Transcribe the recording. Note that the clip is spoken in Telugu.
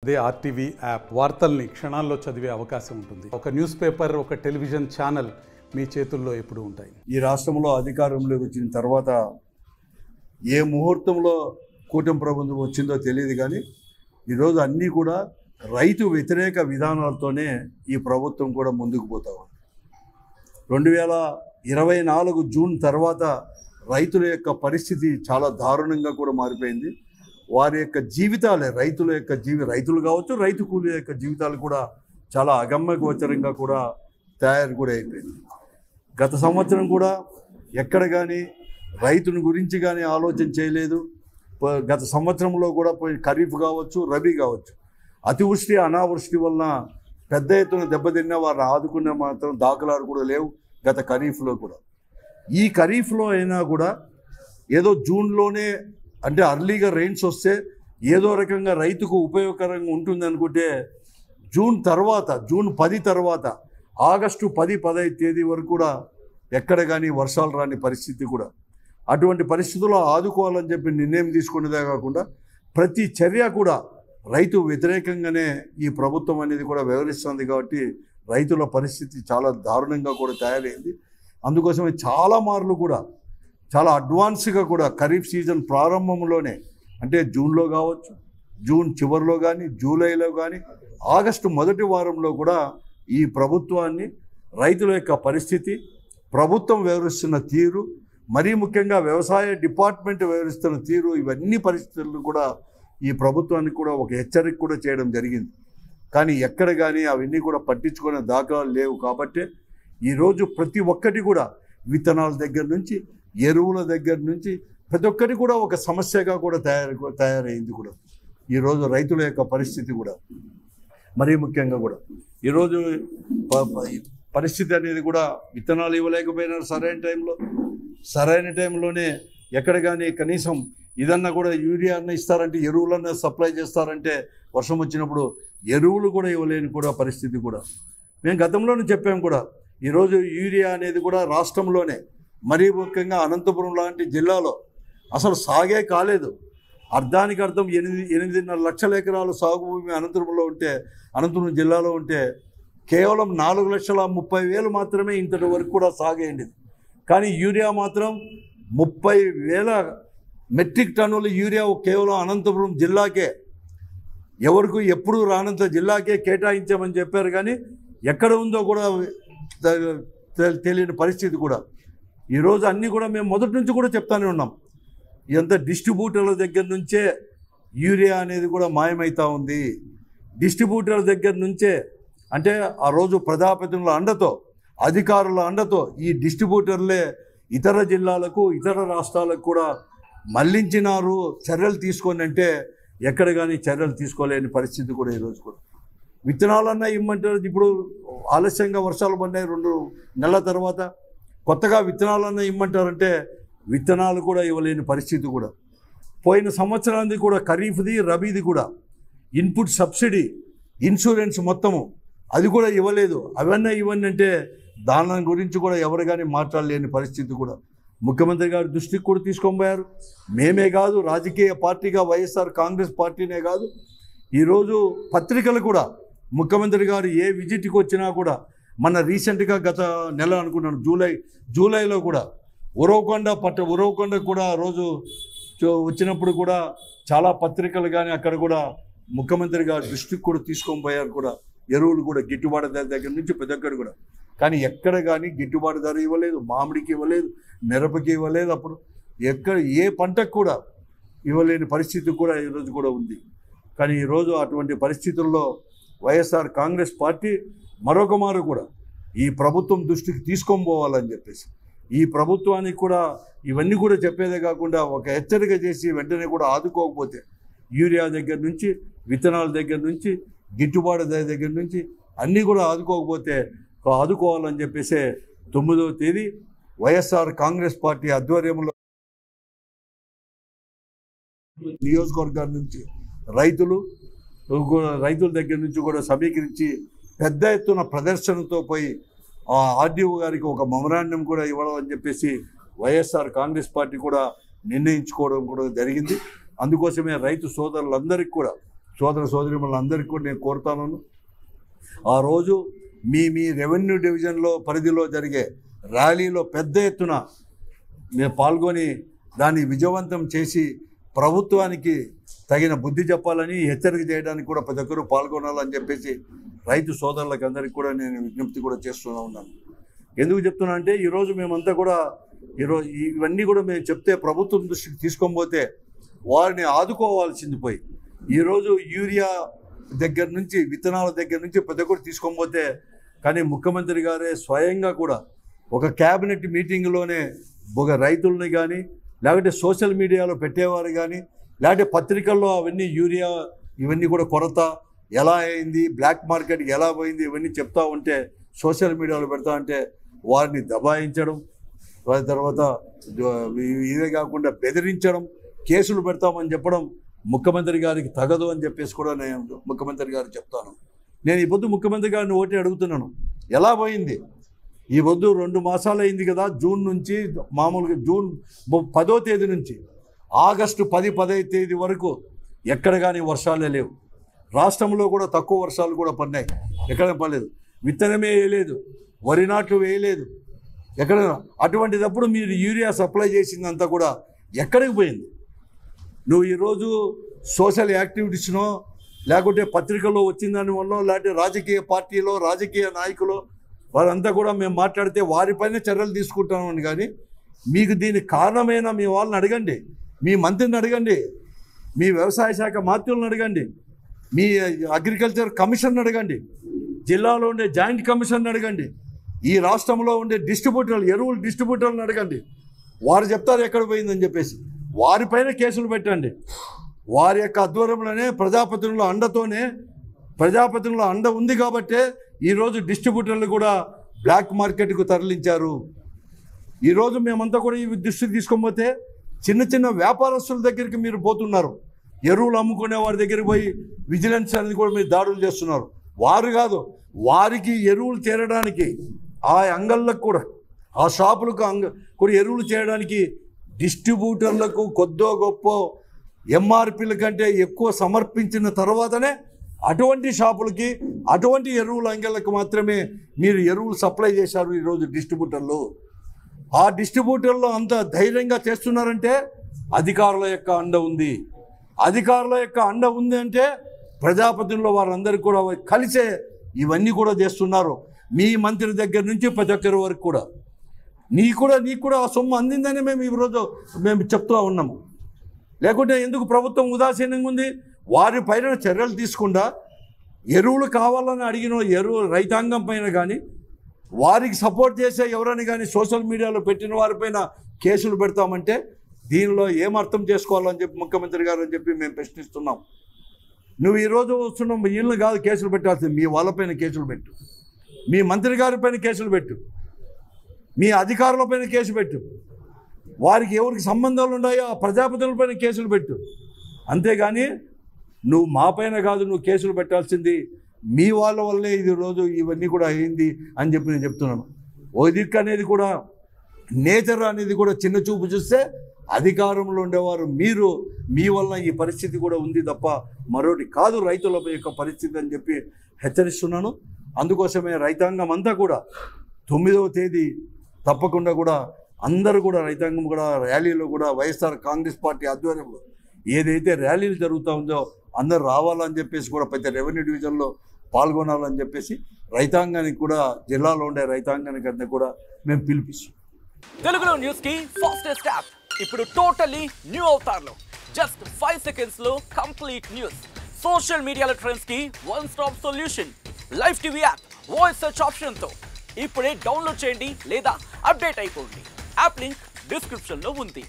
అదే ఆర్టీవీ యాప్ వార్తల్ని క్షణాల్లో చదివే అవకాశం ఉంటుంది. ఒక న్యూస్ పేపర్, ఒక టెలివిజన్ ఛానల్ మీ చేతుల్లో ఎప్పుడూ ఉంటాయి. ఈ రాష్ట్రంలో అధికారంలోకి వచ్చిన తర్వాత ఏ ముహూర్తంలో కూటమి ప్రభుత్వం వచ్చిందో తెలియదు, కానీ ఈరోజు అన్నీ కూడా రైతు వ్యతిరేక విధానాలతోనే ఈ ప్రభుత్వం కూడా ముందుకు పోతా ఉంది. 2024 జూన్ తర్వాత రైతుల యొక్క పరిస్థితి చాలా దారుణంగా కూడా మారిపోయింది. వారి యొక్క జీవితాలే రైతులు కావచ్చు, రైతు కూలీల యొక్క జీవితాలు కూడా చాలా అగమ్యగోచరంగా కూడా తయారు కూడా అయిపోయింది. గత సంవత్సరం కూడా ఎక్కడ కానీ రైతుని గురించి కానీ ఆలోచన చేయలేదు. గత సంవత్సరంలో కూడా ఖరీఫ్ కావచ్చు, రబీ కావచ్చు, అతివృష్టి అనావృష్టి వలన పెద్ద ఎత్తున దెబ్బతిన్న వారిని ఆదుకునే మాత్రం దాఖలాలు కూడా లేవు. గత ఖరీఫ్లో కూడా, ఈ ఖరీఫ్లో అయినా కూడా ఏదో జూన్లోనే అంటే అర్లీగా రెయిన్స్ వస్తే ఏదో రకంగా రైతుకు ఉపయోగకరంగా ఉంటుంది అనుకుంటే, జూన్ 10 తర్వాత ఆగస్టు 10-15 తేదీ వరకు కూడా ఎక్కడ కానీ వర్షాలు రాని పరిస్థితి కూడా. అటువంటి పరిస్థితుల్లో ఆదుకోవాలని చెప్పి నిర్ణయం తీసుకునేదే కాకుండా ప్రతి చర్య కూడా రైతు వ్యతిరేకంగానే ఈ ప్రభుత్వం అనేది కూడా వ్యవహరిస్తుంది. కాబట్టి రైతుల పరిస్థితి చాలా దారుణంగా కూడా తయారైంది. అందుకోసమే చాలా మార్లు కూడా చాలా అడ్వాన్స్గా కూడా ఖరీఫ్ సీజన్ ప్రారంభంలోనే, అంటే జూన్లో కావచ్చు, జూన్ చివరిలో కానీ, జూలైలో కానీ, ఆగస్టు మొదటి వారంలో కూడా ఈ ప్రభుత్వాన్ని, రైతుల యొక్క పరిస్థితి, ప్రభుత్వం వ్యవహరిస్తున్న తీరు, మరీ ముఖ్యంగా వ్యవసాయ డిపార్ట్మెంట్ వ్యవహరిస్తున్న తీరు, ఇవన్నీ పరిస్థితులను కూడా ఈ ప్రభుత్వానికి కూడా ఒక హెచ్చరిక కూడా చేయడం జరిగింది. కానీ ఎక్కడ కానీ అవన్నీ కూడా పట్టించుకునే దాఖలాలు లేవు. కాబట్టి ఈరోజు ప్రతి ఒక్కటి కూడా విత్తనాల దగ్గర నుంచి, ఎరువుల దగ్గర నుంచి ప్రతి ఒక్కటి కూడా ఒక సమస్యగా కూడా తయారైంది కూడా ఈరోజు రైతుల యొక్క పరిస్థితి కూడా. మరీ ముఖ్యంగా కూడా ఈరోజు పరిస్థితి అనేది కూడా విత్తనాలు ఇవ్వలేకపోయినారు సరైన టైంలోనే. ఎక్కడ కానీ కనీసం ఇదన్నా కూడా యూరియా అన్న ఇస్తారంటే, ఎరువులన్నా సప్లై చేస్తారంటే వర్షం వచ్చినప్పుడు ఎరువులు కూడా ఇవ్వలేని కూడా పరిస్థితి కూడా. మేము గతంలోనే చెప్పాము కూడా, ఈరోజు యూరియా అనేది కూడా రాష్ట్రంలోనే, మరీ ముఖ్యంగా అనంతపురం లాంటి జిల్లాలో అసలు సాగే కాలేదు. అర్ధానికి అర్థం 8.5 లక్షల ఎకరాలు సాగు భూమి అనంతపురం జిల్లాలో ఉంటే కేవలం 4,30,000 మాత్రమే ఇంతటి వరకు కూడా సాగేయండి. కానీ యూరియా మాత్రం 30,000 మెట్రిక్ టన్నుల యూరియా కేవలం అనంతపురం జిల్లాకే, ఎవరికి ఎప్పుడు రానంత జిల్లాకే కేటాయించామని చెప్పారు. కానీ ఎక్కడ ఉందో కూడా తెలియని పరిస్థితి కూడా. ఈరోజు అన్నీ కూడా మేము మొదటి నుంచి కూడా చెప్తానే ఉన్నాం. ఎంత డిస్ట్రిబ్యూటర్ల దగ్గర నుంచే యూరియా అనేది కూడా మాయమవుతూ ఉంది. డిస్ట్రిబ్యూటర్ల దగ్గర నుంచే, అంటే ఆ రోజు ప్రజాప్రతినిధుల అండతో, అధికారుల అండతో ఈ డిస్ట్రిబ్యూటర్లే ఇతర జిల్లాలకు, ఇతర రాష్ట్రాలకు కూడా మళ్లించినారు. చర్యలు తీసుకొని అంటే ఎక్కడ కానీ చర్యలు తీసుకోలేని పరిస్థితి కూడా ఈరోజు కూడా. విత్తనాలన్నా ఇమ్మంటారు. ఇప్పుడు ఆలస్యంగా వర్షాలు పడినాయి 2 నెలల తర్వాత, కొత్తగా విత్తనాలన్నా ఇమ్మంటారంటే విత్తనాలు కూడా ఇవ్వలేని పరిస్థితి కూడా. పోయిన సంవత్సరానికి కూడా ఖరీఫ్ది, రబీది కూడా ఇన్పుట్ సబ్సిడీ, ఇన్సూరెన్స్ మొత్తము అది కూడా ఇవ్వలేదు. ఇవన్నీ అంటే దాని గురించి కూడా ఎవరు కానీ మాట్లాడలేని పరిస్థితి కూడా. ముఖ్యమంత్రి గారి దృష్టికి కూడా తీసుకొని పోయారు. మేమే కాదు, రాజకీయ పార్టీగా వైఎస్ఆర్ కాంగ్రెస్ పార్టీనే కాదు, ఈరోజు పత్రికలు కూడా ముఖ్యమంత్రి గారు ఏ విజిట్కి వచ్చినా కూడా, మన రీసెంట్గా గత నెల అనుకున్నాను జూలైలో కూడా ఉరవకొండ కూడా రోజు వచ్చినప్పుడు కూడా చాలా పత్రికలు కానీ అక్కడ కూడా ముఖ్యమంత్రి గారి దృష్టికి కూడా తీసుకొని పోయారు కూడా. ఎరువులు కూడా గిట్టుబాటు ధర దగ్గర నుంచి ప్రతి ఒక్కరు కూడా. కానీ ఎక్కడ కానీ గిట్టుబాటు ధర ఇవ్వలేదు. మామిడికి ఇవ్వలేదు, మిరపకి ఇవ్వలేదు, అప్పుడు ఎక్కడ ఏ పంటకు కూడా ఇవ్వలేని పరిస్థితి కూడా ఈరోజు కూడా ఉంది. కానీ ఈరోజు అటువంటి పరిస్థితుల్లో వైఎస్ఆర్ కాంగ్రెస్ పార్టీ మరొక మారు కూడా ఈ ప్రభుత్వం దృష్టికి తీసుకొని పోవాలని చెప్పేసి, ఈ ప్రభుత్వానికి కూడా ఇవన్నీ కూడా చెప్పేదే కాకుండా ఒక హెచ్చరిక చేసి వెంటనే కూడా ఆదుకోకపోతే, యూరియా దగ్గర నుంచి, విత్తనాల దగ్గర నుంచి, గిట్టుబాటు ధర దగ్గర నుంచి అన్నీ కూడా ఆదుకోవాలని చెప్పేసి 9వ తేదీ వైఎస్ఆర్ కాంగ్రెస్ పార్టీ ఆధ్వర్యంలో నియోజకవర్గాల నుంచి రైతుల దగ్గర నుంచి కూడా సమీకరించి పెద్ద ఎత్తున ప్రదర్శనతో పోయి ఆర్డీఓ గారికి ఒక మెమరాండం కూడా ఇవ్వడం అని చెప్పేసి వైఎస్ఆర్ కాంగ్రెస్ పార్టీ కూడా నిర్ణయించుకోవడం కూడా జరిగింది. అందుకోసమే రైతు సోదరులందరికీ కూడా సోదర సోదరీమణులందరికీ కూడా నేను కోరుతాను, ఆ రోజు మీ రెవెన్యూ డివిజన్లో పరిధిలో జరిగే ర్యాలీలో పెద్ద ఎత్తున మేము పాల్గొని దాన్ని విజయవంతం చేసి ప్రభుత్వానికి తగిన బుద్ధి చెప్పాలని, హెచ్చరిక చేయడానికి కూడా ప్రతి ఒక్కరూ పాల్గొనాలని చెప్పేసి రైతు సోదరులకు అందరికీ కూడా నేను విజ్ఞప్తి కూడా చేస్తూ ఉన్నాను. ఎందుకు చెప్తున్నా అంటే ఈరోజు మేమంతా కూడా ఇవన్నీ కూడా మేము చెప్తే ప్రభుత్వం దృష్టికి తీసుకొని వారిని ఆదుకోవాల్సింది పోయి ఈరోజు యూరియా దగ్గర నుంచి విత్తనాల దగ్గర నుంచి ప్రతి ఒక్కరు తీసుకొని కానీ ముఖ్యమంత్రి గారే స్వయంగా కూడా ఒక క్యాబినెట్ మీటింగ్లోనే ఒక రైతుల్ని కానీ లేకపోతే సోషల్ మీడియాలో పెట్టేవారు కానీ లేకపోతే పత్రికల్లో అవన్నీ యూరియా ఇవన్నీ కూడా కొరత ఎలా అయింది, బ్లాక్ మార్కెట్ ఎలా పోయింది ఇవన్నీ చెప్తా ఉంటే సోషల్ మీడియాలో పెడతా ఉంటే వారిని దబాయించడం, వారి తర్వాత ఇవే కాకుండా బెదిరించడం, కేసులు పెడతామని చెప్పడం ముఖ్యమంత్రి గారికి తగదు అని చెప్పేసి కూడా నేను ముఖ్యమంత్రి గారికి చెప్తాను. నేను ఈ పొద్దు ముఖ్యమంత్రి గారిని ఒకటి అడుగుతున్నాను, ఎలా పోయింది ఈ పొద్దు 2 మాసాలు అయింది కదా, జూన్ నుంచి మామూలుగా జూన్ 10వ తేదీ నుంచి ఆగస్టు 10-15 తేదీ వరకు ఎక్కడ కానీ వర్షాలే లేవు. రాష్ట్రంలో కూడా తక్కువ వర్షాలు కూడా పడినాయి, ఎక్కడ పడలేదు. విత్తనమే వేయలేదు, వరి నాట్లు వేయలేదు ఎక్కడ. అటువంటిదప్పుడు మీరు యూరియా సప్లై చేసిందంతా కూడా ఎక్కడికి పోయింది? నువ్వు ఈరోజు సోషల్ యాక్టివిటీస్నో లేకుంటే పత్రికల్లో వచ్చిన దానివల్ల లేకపోతే రాజకీయ పార్టీలో రాజకీయ నాయకులు వారంతా కూడా మేము మాట్లాడితే వారిపైన చర్యలు తీసుకుంటామని, కానీ మీకు దీనికి కారణమైన మీ వాళ్ళని అడగండి, మీ మంత్రిని అడగండి, మీ వ్యవసాయ శాఖ మంత్రులను అడగండి, మీ అగ్రికల్చర్ కమిషన్ అడగండి, జిల్లాలో ఉండే జాయింట్ కమిషన్ అడగండి, ఈ రాష్ట్రంలో ఉండే డిస్ట్రిబ్యూటర్లు ఎరువుల డిస్ట్రిబ్యూటర్లను అడగండి. వారు చెప్తారు ఎక్కడ పోయిందని చెప్పేసి. వారిపైన కేసులు పెట్టండి. వారి యొక్క ఆధ్వర్యంలోనే ప్రజాప్రతినిధుల అండతోనే, ప్రజాప్రతినిధుల అండ ఉంది కాబట్టే ఈరోజు డిస్ట్రిబ్యూటర్లు కూడా బ్లాక్ మార్కెట్కు తరలించారు. ఈరోజు మేమంతా కూడా ఈ దృష్టికి తీసుకొని చిన్న చిన్న వ్యాపారస్తుల దగ్గరికి మీరు పోతున్నారు. ఎరువులు అమ్ముకునే వారి దగ్గరికి పోయి విజిలెన్స్ అనేది కూడా మీరు దాడులు చేస్తున్నారు. వారు కాదు, వారికి ఎరువులు చేరడానికి ఆ అంగళ్ళకు కూడా ఆ షాపులకు కూడా ఎరువులు చేయడానికి డిస్ట్రిబ్యూటర్లకు కొద్దో గొప్ప ఎంఆర్పీల కంటే ఎక్కువ సమర్పించిన తర్వాతనే అటువంటి షాపులకి అటువంటి ఎరువుల అంగళ్ళకు మాత్రమే మీరు ఎరువులు సప్లై చేశారు ఈరోజు డిస్ట్రిబ్యూటర్లు. ఆ డిస్ట్రిబ్యూటర్లు అంత ధైర్యంగా చేస్తున్నారంటే అధికారుల యొక్క అండ ఉంది. అధికారుల యొక్క అండ ఉంది అంటే ప్రజాప్రతినిధులు వారందరూ కూడా కలిసే ఇవన్నీ కూడా చేస్తున్నారు. మీ మంత్రి దగ్గర నుంచి ప్రతి ఒక్కరి వరకు కూడా నీకు కూడా ఆ సొమ్ము అందిందని మేము ఈరోజు చెప్తూ ఉన్నాము. లేకుంటే ఎందుకు ప్రభుత్వం ఉదాసీనంగా ఉంది? వారి పైన చర్యలు తీసుకుండా ఎరువులు కావాలని అడిగిన రైతాంగం పైన కానీ వారికి సపోర్ట్ చేసే ఎవరైనా కానీ సోషల్ మీడియాలో పెట్టిన వారిపైన కేసులు పెడతామంటే దీనిలో ఏం అర్థం చేసుకోవాలని చెప్పి ముఖ్యమంత్రి గారు అని చెప్పి మేము ప్రశ్నిస్తున్నాం. నువ్వు ఈరోజు వస్తున్నాం, వీళ్ళని కాదు కేసులు పెట్టాల్సింది, మీ వాళ్ళపైన కేసులు పెట్టు, మీ మంత్రి గారిపైన కేసులు పెట్టు, మీ అధికారులపైన కేసు పెట్టు, వారికి ఎవరికి సంబంధాలు ఉన్నాయో ఆ ప్రజాప్రతినిధులపైన కేసులు పెట్టు. అంతేగాని నువ్వు మా పైన కాదు నువ్వు కేసులు పెట్టాల్సింది, మీ వాళ్ళ వల్లే ఇది రోజు ఇవన్నీ కూడా అయింది అని చెప్పి నేను చెప్తున్నాను. ఓ దిక్కు అనేది కూడా నేచర్ అనేది కూడా చిన్న చూపు చూస్తే అధికారంలో ఉండేవారు మీరు, మీ వల్ల ఈ పరిస్థితి కూడా ఉంది తప్ప మరొకటి కాదు రైతుల యొక్క పరిస్థితి అని చెప్పి హెచ్చరిస్తున్నాను. అందుకోసమే రైతాంగం అంతా కూడా 9వ తేదీ తప్పకుండా కూడా అందరూ కూడా రైతాంగం కూడా ర్యాలీలో కూడా వైఎస్ఆర్ కాంగ్రెస్ పార్టీ ఆధ్వర్యంలో ఏదైతే ర్యాలీలు జరుగుతూ ఉందో అందరూ రావాలని చెప్పేసి కూడా ప్రతి రెవెన్యూ డివిజన్లో పాల్గొనాలని చెప్పేసి రైతాంగానికి కూడా జిల్లాలో ఉండే రైతాంగానికి అంతా కూడా మేము పిలిపిస్తాం. తెలుగులో న్యూస్ కి ఫాస్టెస్ట్ యాప్ ఇప్పుడు టోటల్లీ న్యూ అవతార్లో జస్ట్ 5 సెకండ్స్ లో కంప్లీట్ న్యూస్, సోషల్ మీడియాలో ట్రెండ్స్ కి one stop solution, live TV app voice search option తో ఇప్పుడే డౌన్లోడ్ చేయండి లేదా అప్డేట్ అయిపోండి. యాప్ లింక్ డిస్క్రిప్షన్ లో ఉంది.